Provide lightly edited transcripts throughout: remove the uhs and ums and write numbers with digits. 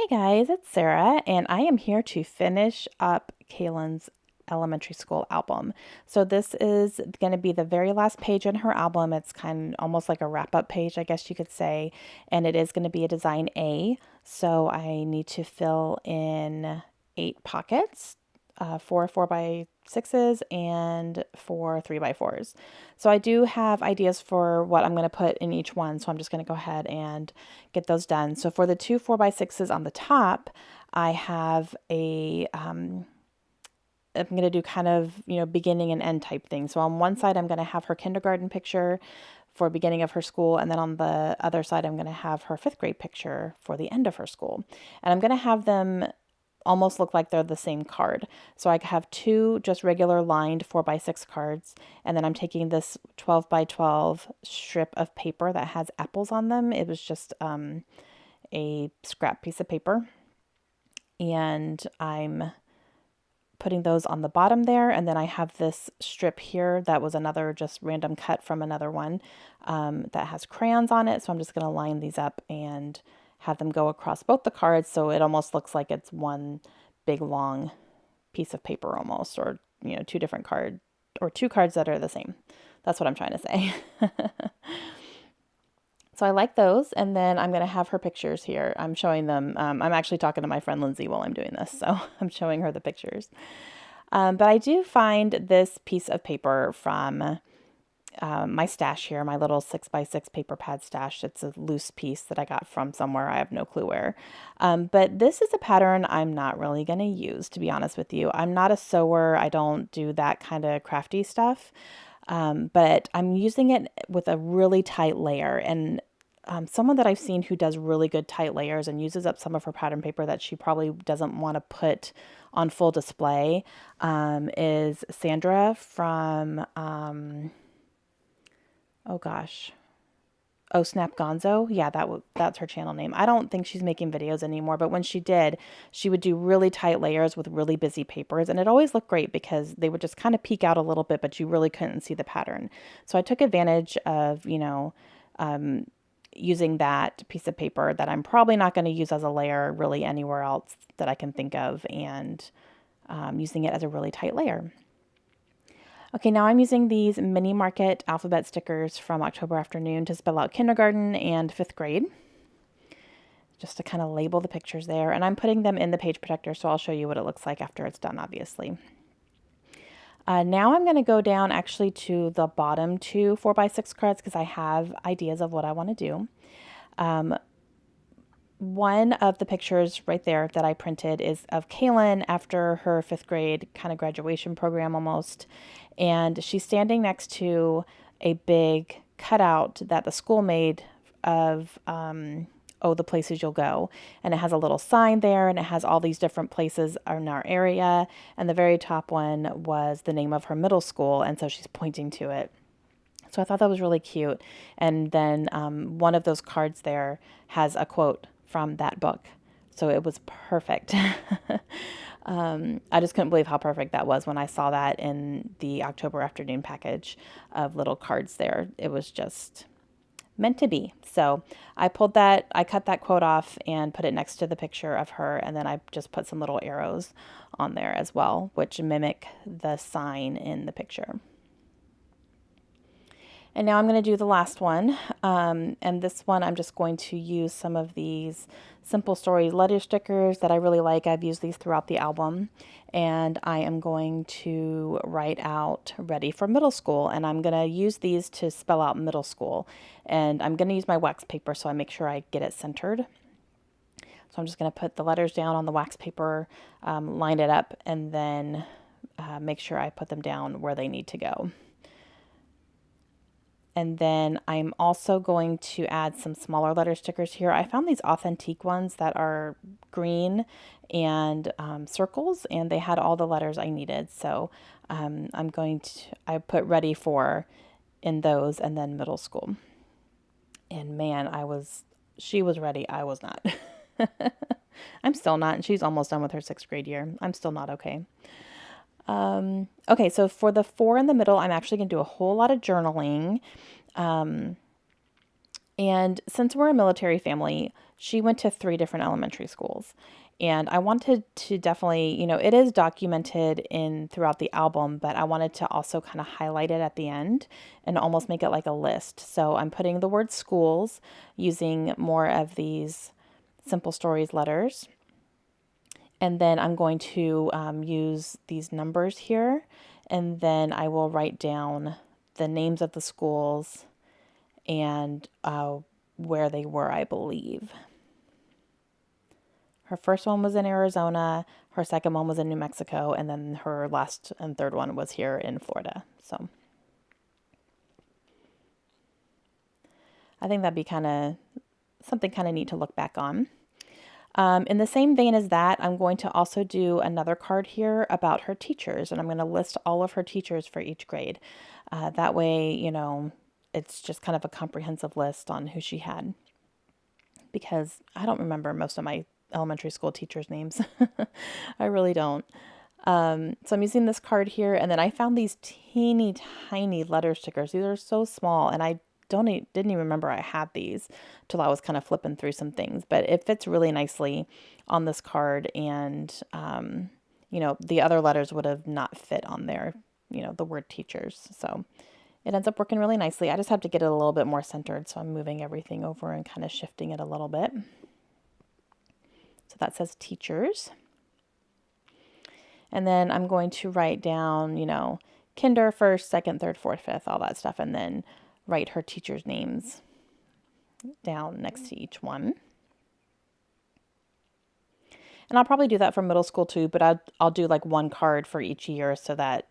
Hey guys, it's Sarah, and I am here to finish up Caylan's elementary school album. So this is going to be the very last page in her album. It's kind of almost like a wrap-up page, I guess you could say, and it is going to be a design A. So I need to fill in 8 pockets, 4 4x6s and 4 3x4s. So I do have ideas for what I'm going to put in each one. So I'm just going to go ahead and get those done. So for the two 4x6s on the top, I have I'm going to do kind of, beginning and end type thing. So on one side, I'm going to have her kindergarten picture for beginning of her school. And then on the other side, I'm going to have her 5th grade picture for the end of her school. And I'm going to have them almost look like they're the same card. So I have two just regular lined 4x6 cards, and then I'm taking this 12x12 strip of paper that has apples on them. It was just a scrap piece of paper, and I'm putting those on the bottom there, and then I have this strip here that was another just random cut from another one that has crayons on it. So I'm just going to line these up and have them go across both the cards, so it almost looks like it's one big long piece of paper almost, or two different cards, or two cards that are the same. That's what I'm trying to say. So I like those, and then I'm going to have her pictures here. I'm showing them. I'm actually talking to my friend Lindsay while I'm doing this, so I'm showing her the pictures. But I do find this piece of paper from my stash here, my little 6x6 paper pad stash. It's a loose piece that I got from somewhere. I have no clue where. But this is a pattern I'm not really going to use, to be honest with you. I'm not a sewer. I don't do that kind of crafty stuff. But I'm using it with a really tight layer, and someone that I've seen who does really good tight layers and uses up some of her pattern paper that she probably doesn't want to put on full display is Sandra from, oh gosh, Oh Snap Gonzo. Yeah, that's her channel name. I don't think she's making videos anymore, but when she did, she would do really tight layers with really busy papers, and it always looked great because they would just kind of peek out a little bit, but you really couldn't see the pattern. So I took advantage of, using that piece of paper that I'm probably not going to use as a layer really anywhere else that I can think of, and using it as a really tight layer. Okay, now I'm using these Mini Market alphabet stickers from October Afternoon to spell out kindergarten and 5th grade, just to kind of label the pictures there. And I'm putting them in the page protector, so I'll show you what it looks like after it's done, obviously. Now I'm going to go down actually to the bottom two 4x6 cards because I have ideas of what I want to do. One of the pictures right there that I printed is of Caylan after her 5th grade kind of graduation program almost. And she's standing next to a big cutout that the school made of, oh, the places you'll go. And it has a little sign there, and it has all these different places in our area. And the very top one was the name of her middle school. And so she's pointing to it. So I thought that was really cute. And then one of those cards there has a quote from that book. So it was perfect. I just couldn't believe how perfect that was when I saw that in the October Afternoon package of little cards there. It was just meant to be. So I cut that quote off and put it next to the picture of her. And then I just put some little arrows on there as well, which mimic the sign in the picture. And now I'm going to do the last one. And this one, I'm just going to use some of these Simple Story letter stickers that I really like. I've used these throughout the album. And I am going to write out ready for middle school. And I'm going to use these to spell out middle school. And I'm going to use my wax paper so I make sure I get it centered. So I'm just going to put the letters down on the wax paper, line it up, and then make sure I put them down where they need to go. And then I'm also going to add some smaller letter stickers here. I found these authentic ones that are green and circles, and they had all the letters I needed. So I put ready for in those, and then middle school. And man, she was ready. I was not. I'm still not, and she's almost done with her 6th grade year. I'm still not okay. Okay, so for the 4 in the middle, I'm actually going to do a whole lot of journaling. And since we're a military family, she went to 3 different elementary schools. And I wanted to definitely, it is documented in throughout the album, but I wanted to also kind of highlight it at the end and almost make it like a list. So I'm putting the word schools using more of these Simple Stories letters. And then I'm going to use these numbers here. And then I will write down the names of the schools and where they were, I believe. Her first one was in Arizona, her second one was in New Mexico, and then her last and third one was here in Florida. So I think that'd be something kind of neat to look back on. In the same vein as that, I'm going to also do another card here about her teachers, and I'm going to list all of her teachers for each grade. That way, it's just kind of a comprehensive list on who she had, because I don't remember most of my elementary school teachers' names. I really don't. So I'm using this card here, and then I found these teeny tiny letter stickers. These are so small, and I didn't even remember I had these till I was kind of flipping through some things. But it fits really nicely on this card, and the other letters would have not fit on there. The word teachers. So it ends up working really nicely. I just have to get it a little bit more centered, so I'm moving everything over and kind of shifting it a little bit. So that says teachers. And then I'm going to write down, kinder, first, second, third, fourth, fifth, all that stuff, and then write her teachers' names down next to each one. And I'll probably do that for middle school too, but I'll do like one card for each year so that,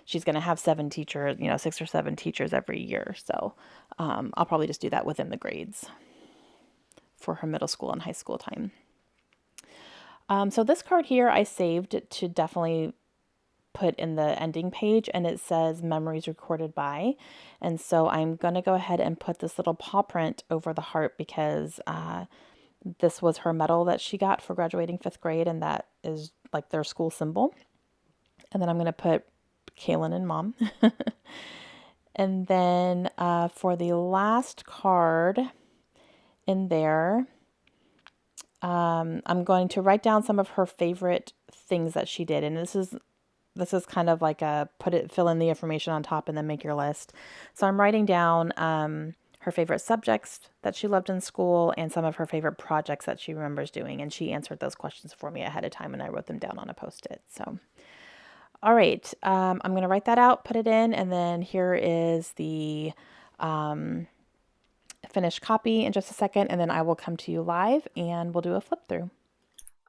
she's going to have 7 teachers, 6 or 7 teachers every year. So I'll probably just do that within the grades for her middle school and high school time. So this card here I saved to definitely put in the ending page, and it says memories recorded by. And so I'm going to go ahead and put this little paw print over the heart because this was her medal that she got for graduating 5th grade, and that is like their school symbol. And then I'm going to put Caylan and Mom. And then for the last card in there, I'm going to write down some of her favorite things that she did. And this is kind of like fill in the information on top and then make your list. So I'm writing down her favorite subjects that she loved in school and some of her favorite projects that she remembers doing. And she answered those questions for me ahead of time, and I wrote them down on a Post-it. So, all right, I'm going to write that out, put it in, and then here is the finished copy in just a second, and then I will come to you live and we'll do a flip through.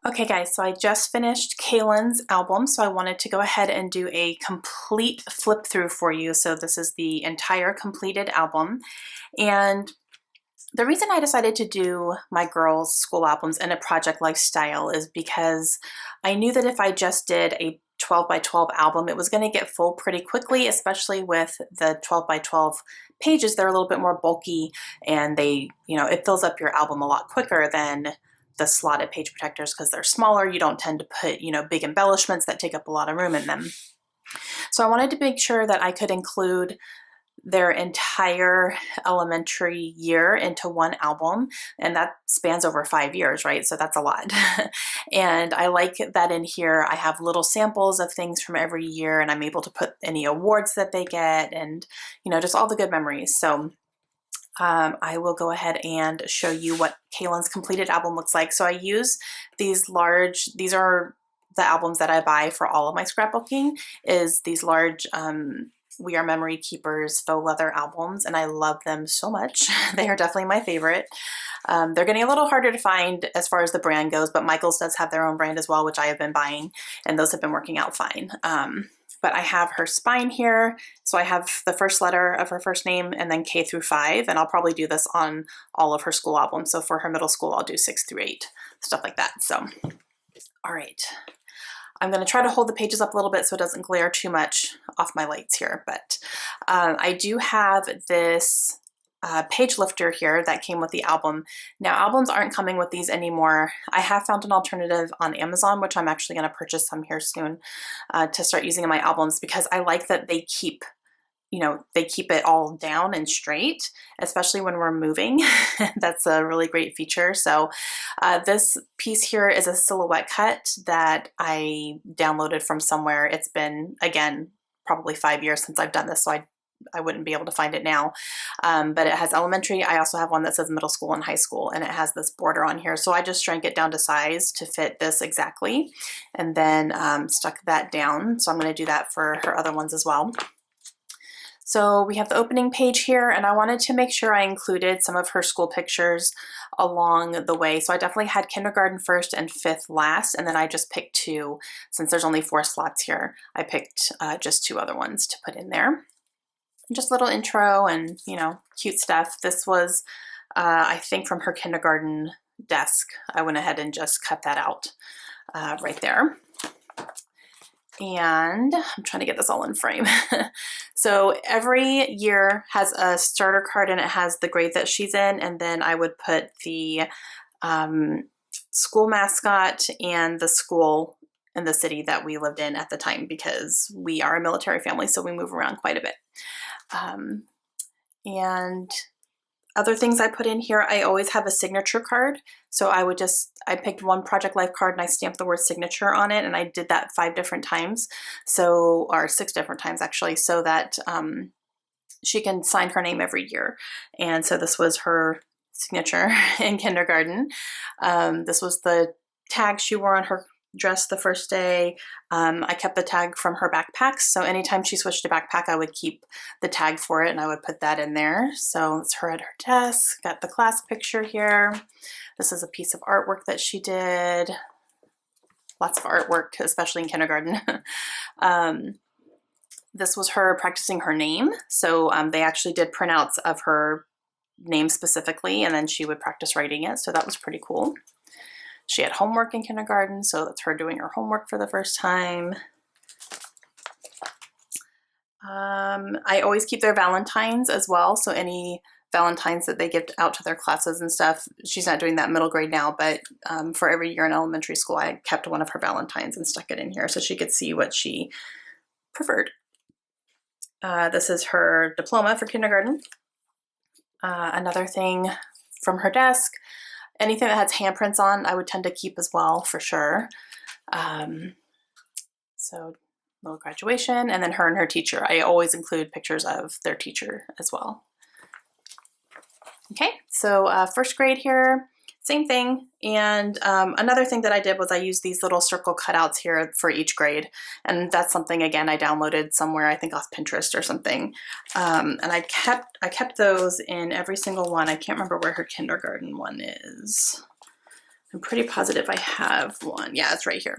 Okay guys, so I just finished Caylan's album, so I wanted to go ahead and do a complete flip through for you. So this is the entire completed album. And the reason I decided to do my girls' school albums in a project lifestyle is because I knew that if I just did a 12 by 12 album, it was going to get full pretty quickly, especially with the 12 by 12 pages. They're a little bit more bulky, and it fills up your album a lot quicker than the slotted page protectors because they're smaller. You don't tend to put, big embellishments that take up a lot of room in them. So I wanted to make sure that I could include their entire elementary year into one album, and that spans over 5 years, right? So that's a lot. And I like that in here I have little samples of things from every year, and I'm able to put any awards that they get and, just all the good memories. So I will go ahead and show you what Caylan's completed album looks like. So I use these are the albums that I buy for all of my scrapbooking, is these large We Are Memory Keepers faux leather albums, and I love them so much. They are definitely my favorite. They're getting a little harder to find as far as the brand goes, but Michaels does have their own brand as well, which I have been buying, and those have been working out fine. But I have her spine here. So I have the first letter of her first name and then K through 5. And I'll probably do this on all of her school albums. So for her middle school, I'll do 6 through 8, stuff like that. So, all right. I'm going to try to hold the pages up a little bit so it doesn't glare too much off my lights here. But I do have this page lifter here that came with the album. Now, albums aren't coming with these anymore. I have found an alternative on Amazon, which I'm actually going to purchase some here soon to start using in my albums, because I like that they keep you know, they keep it all down and straight, especially when we're moving. That's a really great feature. So this piece here is a silhouette cut that I downloaded from somewhere. It's been, again, probably 5 years since I've done this, so I wouldn't be able to find it now. But it has elementary. I also have one that says middle school and high school, and it has this border on here. So I just shrank it down to size to fit this exactly, and then stuck that down. So I'm going to do that for her other ones as well. So we have the opening page here, and I wanted to make sure I included some of her school pictures along the way. So I definitely had kindergarten first and fifth last, and then I just picked two. Since there's only 4 slots here, I picked just 2 other ones to put in there. Just a little intro and, you know, cute stuff. This was, I think, from her kindergarten desk. I went ahead and just cut that out right there. And I'm trying to get this all in frame. So every year has a starter card, and it has the grade that she's in, and then I would put the school mascot and the school in the city that we lived in at the time, because we are a military family, so we move around quite a bit. And other things I put in here, I always have a signature card. So I picked one Project Life card and I stamped the word signature on it, and I did that 5 different times. So, or 6 different times actually, so that she can sign her name every year. And so this was her signature in kindergarten. This was the tag she wore on her dress the first day. I kept the tag from her backpacks, so anytime she switched to backpack, I would keep the tag for it and I would put that in there. So it's her at her desk. Got the class picture here. This is a piece of artwork that she did. Lots of artwork, especially in kindergarten. This was her practicing her name. So they actually did printouts of her name specifically, and then she would practice writing it. So that was pretty cool. She had homework in kindergarten, so that's her doing her homework for the first time. I always keep their Valentines as well, so any Valentines that they give out to their classes and stuff. She's not doing that middle grade now, but for every year in elementary school, I kept one of her Valentines and stuck it in here so she could see what she preferred. This is her diploma for kindergarten. Another thing from her desk. Anything that has handprints on, I would tend to keep as well, for sure. So, little graduation, and then her and her teacher. I always include pictures of their teacher as well. Okay, so first grade here, same thing. And another thing that I did was I used these little circle cutouts here for each grade. And that's something, again, I downloaded somewhere, I think off Pinterest or something. And I kept those in every single one. I can't remember where her kindergarten one is. I'm pretty positive I have one. Yeah, it's right here.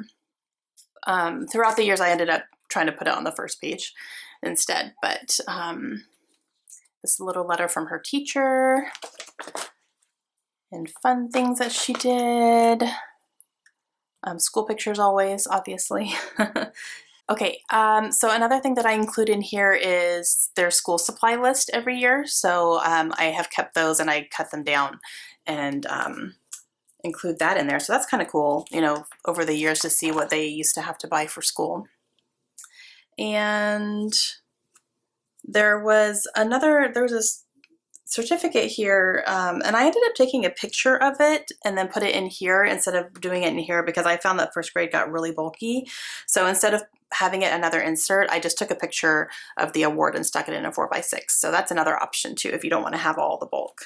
Throughout the years, I ended up trying to put it on the first page instead. But this little letter from her teacher. And fun things that she did. School pictures always, obviously. Okay, so another thing that I include in here is their school supply list every year. So I have kept those and I cut them down and include that in there. So that's kind of cool, you know, over the years to see what they used to have to buy for school. And there was this certificate here, and I ended up taking a picture of it and then put it in here instead of doing it in here, because I found that first grade got really bulky. So instead of having it another insert, I just took a picture of the award and stuck it in a 4x6. So that's another option too if you don't want to have all the bulk.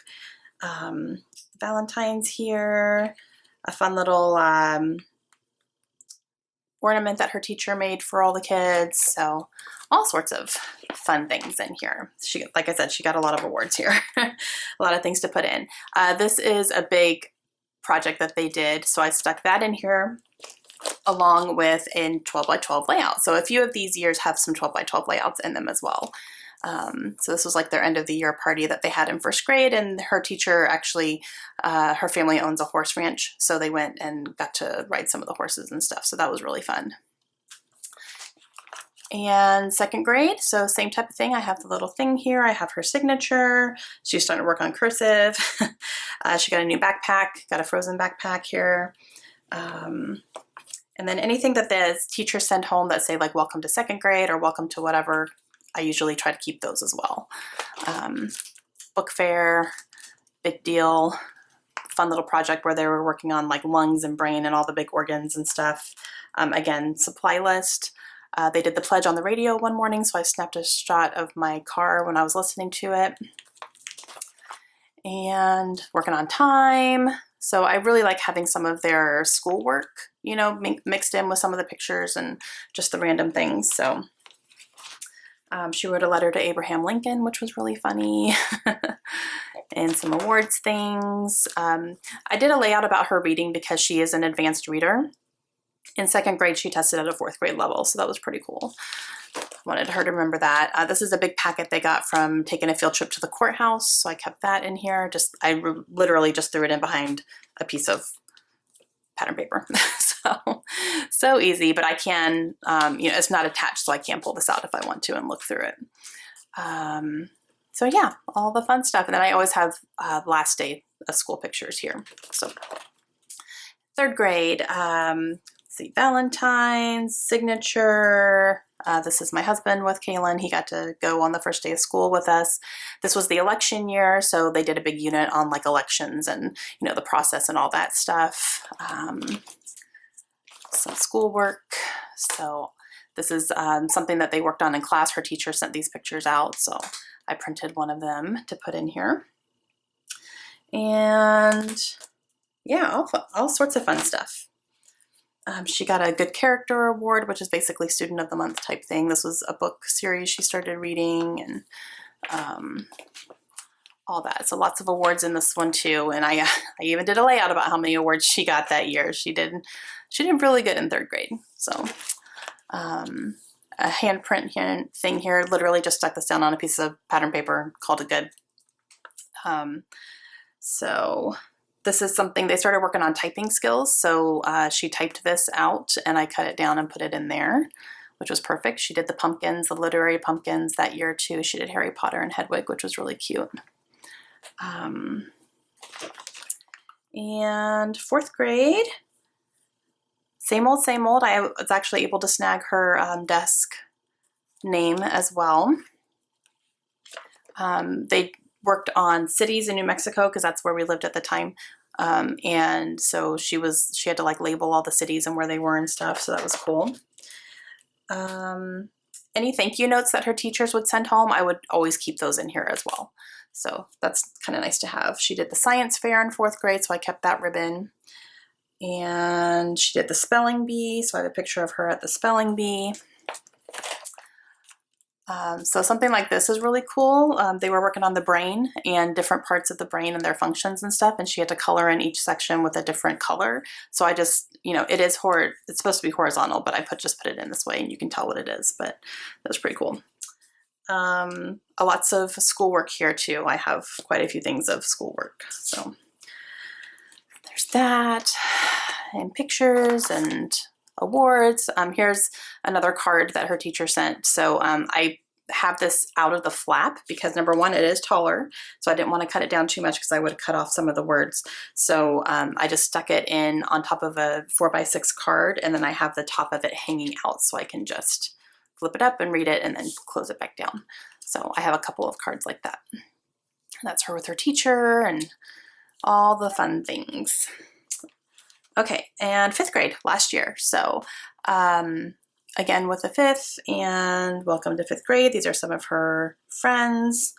Valentine's here, a fun little ornament that her teacher made for all the kids. So all sorts of fun things in here. She, like I said, she got a lot of awards here. A lot of things to put in. This is a big project that they did, so I stuck that in here along with a 12x12 layout. So a few of these years have some 12x12 layouts in them as well. So this was like their end of the year party that they had in first grade, and her teacher actually, her family owns a horse ranch, so they went and got to ride some of the horses and stuff. So that was really fun. And second grade, so same type of thing. I have the little thing here. I have her signature. She's starting to work on cursive. She got a new backpack, got a Frozen backpack here. And then anything that the teachers send home that say like welcome to second grade or welcome to whatever I usually try to keep those as well. Book fair, big deal. Fun little project where they were working on like lungs and brain and all the big organs and stuff. Again, supply list. They did the pledge on the radio one morning, so I snapped a shot of my car when I was listening to it. And working on time. So I really like having some of their schoolwork, you know, mixed in with some of the pictures and just the random things. So she wrote a letter to Abraham Lincoln, which was really funny, and some awards things. I did a layout about her reading because she is an advanced reader. In second grade, she tested at a fourth grade level, so that was pretty cool. Wanted her to remember that. This is a big packet they got from taking a field trip to the courthouse, so I kept that in here. I literally just threw it in behind a piece of pattern paper. so easy, but I can, you know, it's not attached, so I can pull this out if I want to and look through it. So yeah, all the fun stuff. And then I always have last day of school pictures here. So third grade, see, Valentine's, signature. This is my husband with Caylan. He got to go on the first day of school with us. This was the election year, so they did a big unit on like elections and, you know, the process and all that stuff. Some schoolwork. So this is something that they worked on in class. Her teacher sent these pictures out, so I printed one of them to put in here. And yeah, all sorts of fun stuff. She got a Good Character Award, which is basically Student of the Month type thing. This was a book series she started reading and all that. So lots of awards in this one too. And I even did a layout about how many awards she got that year. She did really good in third grade. So a handprint thing here, literally just stuck this down on a piece of pattern paper, called it good. So this is something they started working on typing skills. So she typed this out and I cut it down and put it in there, which was perfect. She did the pumpkins, the literary pumpkins that year too. She did Harry Potter and Hedwig, which was really cute. And fourth grade, same old, same old. I was actually able to snag her desk name as well. They worked on cities in New Mexico because that's where we lived at the time. And so she had to like label all the cities and where they were and stuff. So that was cool. Any thank you notes that her teachers would send home, I would always keep those in here as well. So that's kind of nice to have. She did the science fair in fourth grade, so I kept that ribbon. And she did the spelling bee, so I have a picture of her at the spelling bee. So something like this is really cool. They were working on the brain and different parts of the brain and their functions and stuff, and she had to color in each section with a different color. So I just, you know, it's supposed to be horizontal, but I just put it in this way and you can tell what it is, but that was pretty cool. Lots of schoolwork here too. I have quite a few things of schoolwork. So there's that, and pictures and awards. Here's another card that her teacher sent. So I have this out of the flap because number one, it is taller. So I didn't want to cut it down too much because I would have cut off some of the words. So I just stuck it in on top of a 4x6 card, and then I have the top of it hanging out so I can just flip it up and read it and then close it back down. So I have a couple of cards like that. And that's her with her teacher and all the fun things. Okay, and fifth grade last year. So again with the fifth, and welcome to fifth grade. These are some of her friends.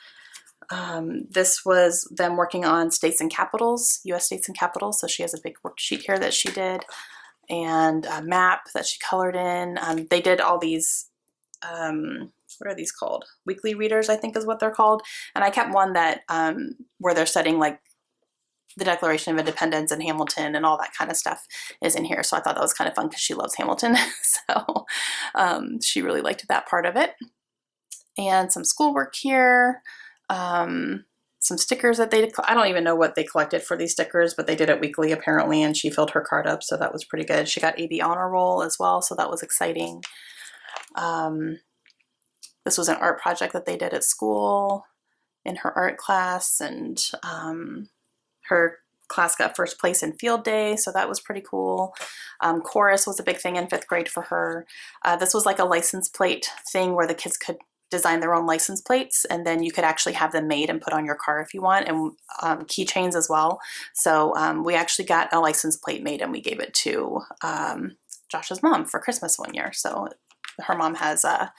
This was them working on states and capitals, US states and capitals. So she has a big worksheet here that she did, and a map that she colored in. They did all these, what are these called? Weekly readers, I think is what they're called. And I kept one that where they're studying like the Declaration of Independence and Hamilton and all that kind of stuff is in here. So I thought that was kind of fun because she loves Hamilton. So she really liked that part of it. And some schoolwork here. Some stickers that I don't even know what they collected for these stickers, but they did it weekly apparently, and she filled her card up, so that was pretty good. She got AB honor roll as well, so that was exciting. This was an art project that they did at school in her art class, and her class got first place in field day, so that was pretty cool. Chorus was a big thing in fifth grade for her. This was like a license plate thing where the kids could design their own license plates, and then you could actually have them made and put on your car if you want, and keychains as well. So we actually got a license plate made and we gave it to Josh's mom for Christmas one year. So her mom has a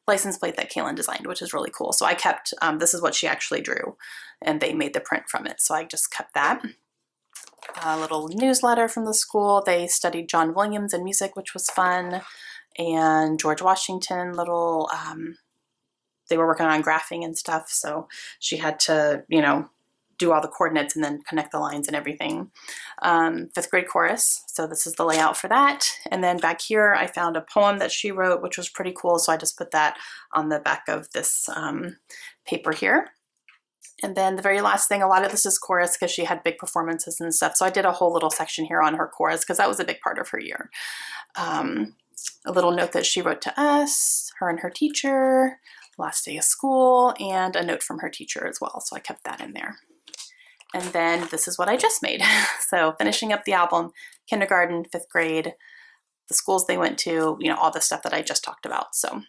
license plate that Caylan designed, which is really cool. So I kept, this is what she actually drew, and they made the print from it. So I just kept that. A little newsletter from the school. They studied John Williams and music, which was fun, and George Washington, little, they were working on graphing and stuff, so she had to, you know, do all the coordinates and then connect the lines and everything. 5th grade chorus, so this is the layout for that. And then back here I found a poem that she wrote, which was pretty cool, so I just put that on the back of this paper here. And then the very last thing, a lot of this is chorus because she had big performances and stuff, so I did a whole little section here on her chorus because that was a big part of her year. A little note that she wrote to us, her and her teacher, last day of school, and a note from her teacher as well, so I kept that in there. And then this is what I just made. So finishing up the album, kindergarten, 5th grade, the schools they went to, you know, all the stuff that I just talked about. So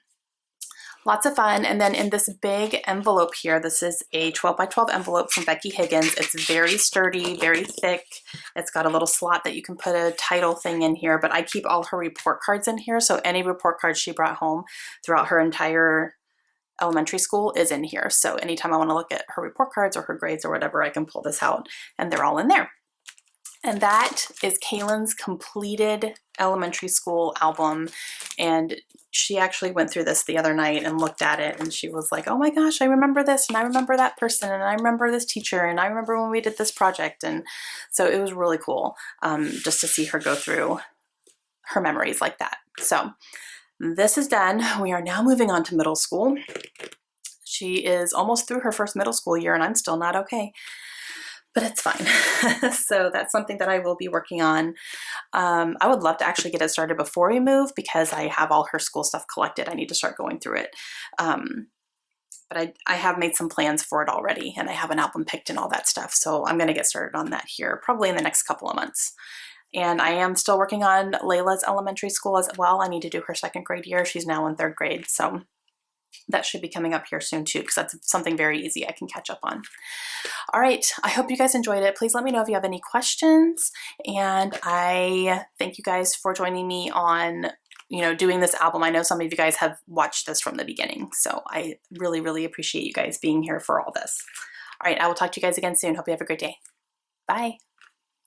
lots of fun. And then in this big envelope here, this is a 12 by 12 envelope from Becky Higgins. It's very sturdy, very thick. It's got a little slot that you can put a title thing in here, but I keep all her report cards in here. So any report cards she brought home throughout her entire elementary school is in here. So anytime I want to look at her report cards or her grades or whatever, I can pull this out and they're all in there. And that is Caylan's completed elementary school album. And she actually went through this the other night and looked at it, and she was like, oh my gosh, I remember this, and I remember that person, and I remember this teacher, and I remember when we did this project. And so it was really cool just to see her go through her memories like that. So this is done. We are now moving on to middle school. She is almost through her first middle school year, and I'm still not okay, but it's fine. So that's something that I will be working on. I would love to actually get it started before we move because I have all her school stuff collected. I need to start going through it. But I have made some plans for it already, and I have an album picked and all that stuff. So I'm going to get started on that here probably in the next couple of months. And I am still working on Layla's elementary school as well. I need to do her 2nd grade year. She's now in 3rd grade. So that should be coming up here soon too, because that's something very easy I can catch up on. All right, I hope you guys enjoyed it. Please let me know if you have any questions. And I thank you guys for joining me on, you know, doing this album. I know some of you guys have watched this from the beginning. So I really, really appreciate you guys being here for all this. All right, I will talk to you guys again soon. Hope you have a great day. Bye.